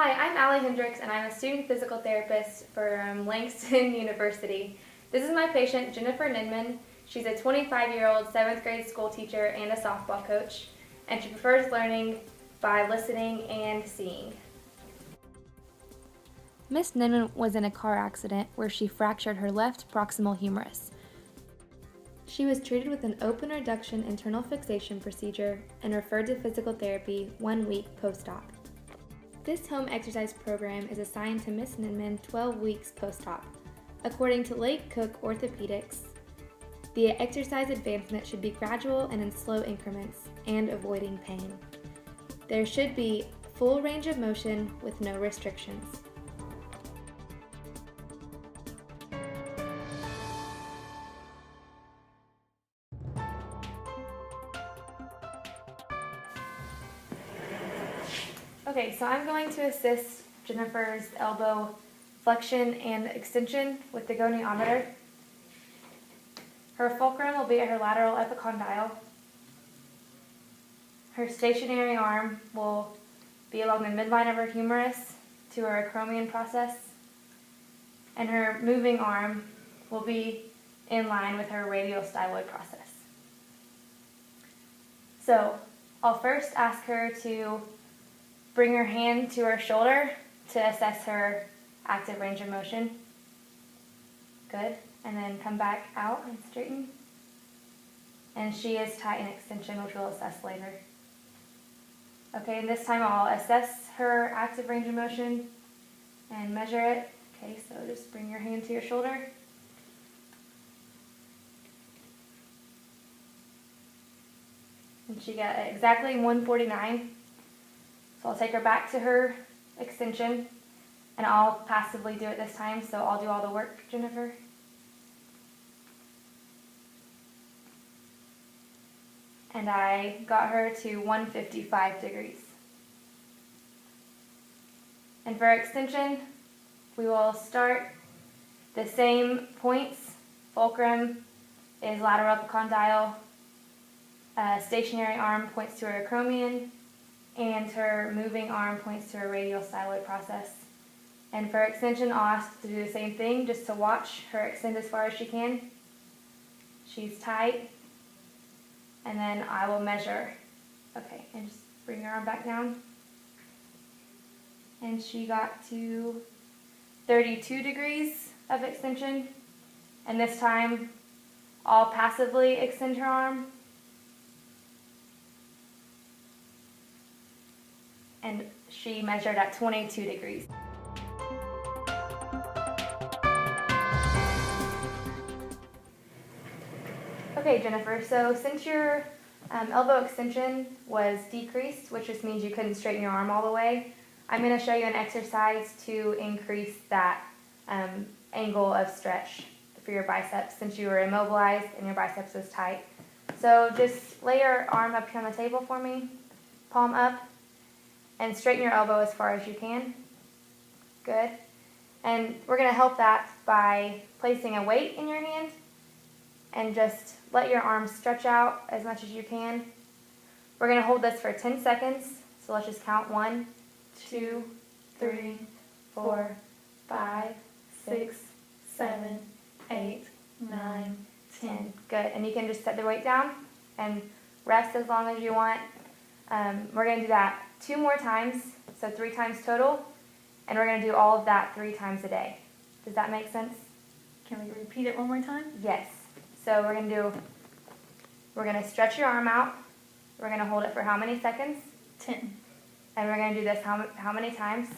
Hi, I'm Allie Hendricks and I'm a student physical therapist for Langston University. This is my patient, Jennifer Nidman. She's a 25-year-old 7th grade school teacher and a softball coach, and she prefers learning by listening and seeing. Miss Nidman was in a car accident where she fractured her left proximal humerus. She was treated with an open reduction internal fixation procedure and referred to physical therapy 1 week post-op. This home exercise program is assigned to Miss Nidman 12 weeks post-op. According to Lake Cook Orthopedics, the exercise advancement should be gradual and in slow increments and avoiding pain. There should be full range of motion with no restrictions. Okay, so I'm going to assist Jennifer's elbow flexion and extension with the goniometer. Her fulcrum will be at her lateral epicondyle. Her stationary arm will be along the midline of her humerus to her acromion process, and her moving arm will be in line with her radial styloid process. So I'll first ask her to bring her hand to her shoulder to assess her active range of motion. Good. And then come back out and straighten. And she is tight in extension, which we'll assess later. Okay, and this time I'll assess her active range of motion and measure it. Okay, so just bring your hand to your shoulder. And she got exactly 149. So I'll take her back to her extension, and I'll passively do it this time, so I'll do all the work, Jennifer. And I got her to 155 degrees. And for extension, we will start the same points. Fulcrum is lateral epicondyle. Stationary arm points to her acromion, and her moving arm points to her radial styloid process. And for extension, I'll ask to do the same thing, just to watch her extend as far as she can. She's tight, and then I will measure. Okay, and just bring her arm back down. And she got to 32 degrees of extension, and this time I'll passively extend her arm. And she measured at 22 degrees. Okay, Jennifer, so since your elbow extension was decreased, which just means you couldn't straighten your arm all the way, I'm going to show you an exercise to increase that angle of stretch for your biceps since you were immobilized and your biceps was tight. So just lay your arm up here on the table for me, palm up, and straighten your elbow as far as you can. Good. And we're going to help that by placing a weight in your hand and just let your arms stretch out as much as you can. We're going to hold this for 10 seconds. So let's just count 1, 2, 3, 4, 5, 6, 7, 8, 9, 10. Good. And you can just set the weight down and rest as long as you want. We're going to do that 2 more times, so 3 times total, and we're going to do all of that 3 times a day. Does that make sense? Can we repeat it one more time? Yes. So we're going to stretch your arm out. We're going to hold it for how many seconds? 10. And we're going to do this how many times?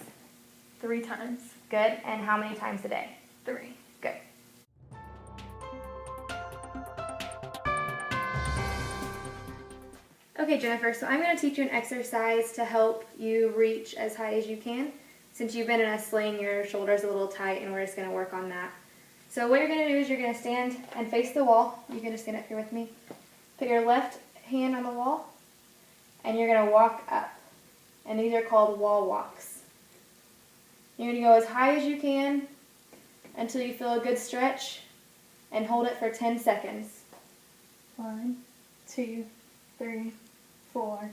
3 times. Good. And how many times a day? 3. Good. Okay, Jennifer, so I'm going to teach you an exercise to help you reach as high as you can. Since you've been in a sling, your shoulder's a little tight, and we're just going to work on that. So what you're going to do is you're going to stand and face the wall. You can just stand up here with me. Put your left hand on the wall, and you're going to walk up. And these are called wall walks. You're going to go as high as you can until you feel a good stretch, and hold it for 10 seconds. 1, 2, 3, 4,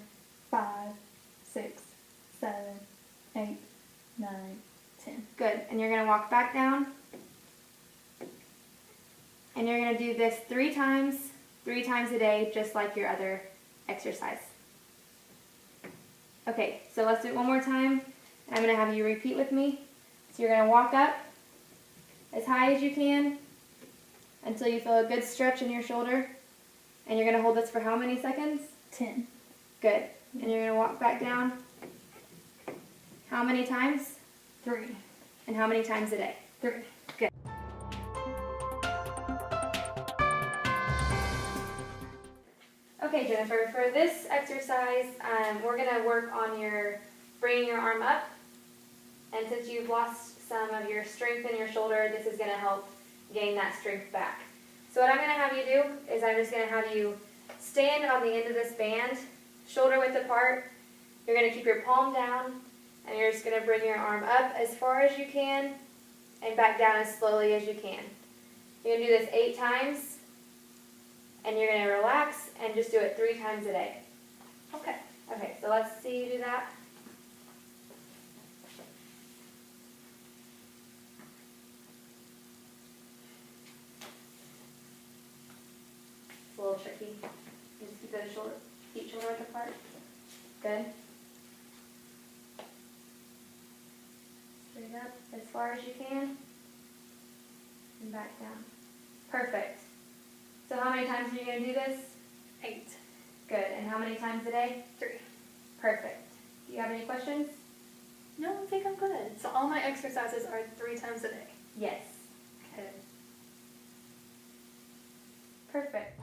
5, 6, 7, 8, 9, 10. Good. And you're going to walk back down. And you're going to do this 3 times a day, just like your other exercise. Okay, so let's do it one more time. And I'm going to have you repeat with me. So you're going to walk up as high as you can until you feel a good stretch in your shoulder. And you're going to hold this for how many seconds? 10. Good. And you're going to walk back down. How many times? 3. And how many times a day? 3. Good. Okay, Jennifer, for this exercise, we're going to work on bringing your arm up. And since you've lost some of your strength in your shoulder, this is going to help gain that strength back. So what I'm going to have you do is I'm just going to have you stand on the end of this band, shoulder width apart. You're going to keep your palm down, and you're just going to bring your arm up as far as you can and back down as slowly as you can. You're going to do this 8 times, and you're going to relax and just do it 3 times a day. Okay. Okay, so let's see you do that. It's a little tricky. Just keep those feet shoulder width apart. Good. Straight up as far as you can. And back down. Perfect. So how many times are you going to do this? 8. Good. And how many times a day? 3. Perfect. Do you have any questions? No, I think I'm good. So all my exercises are 3 times a day. Yes. Okay. Perfect.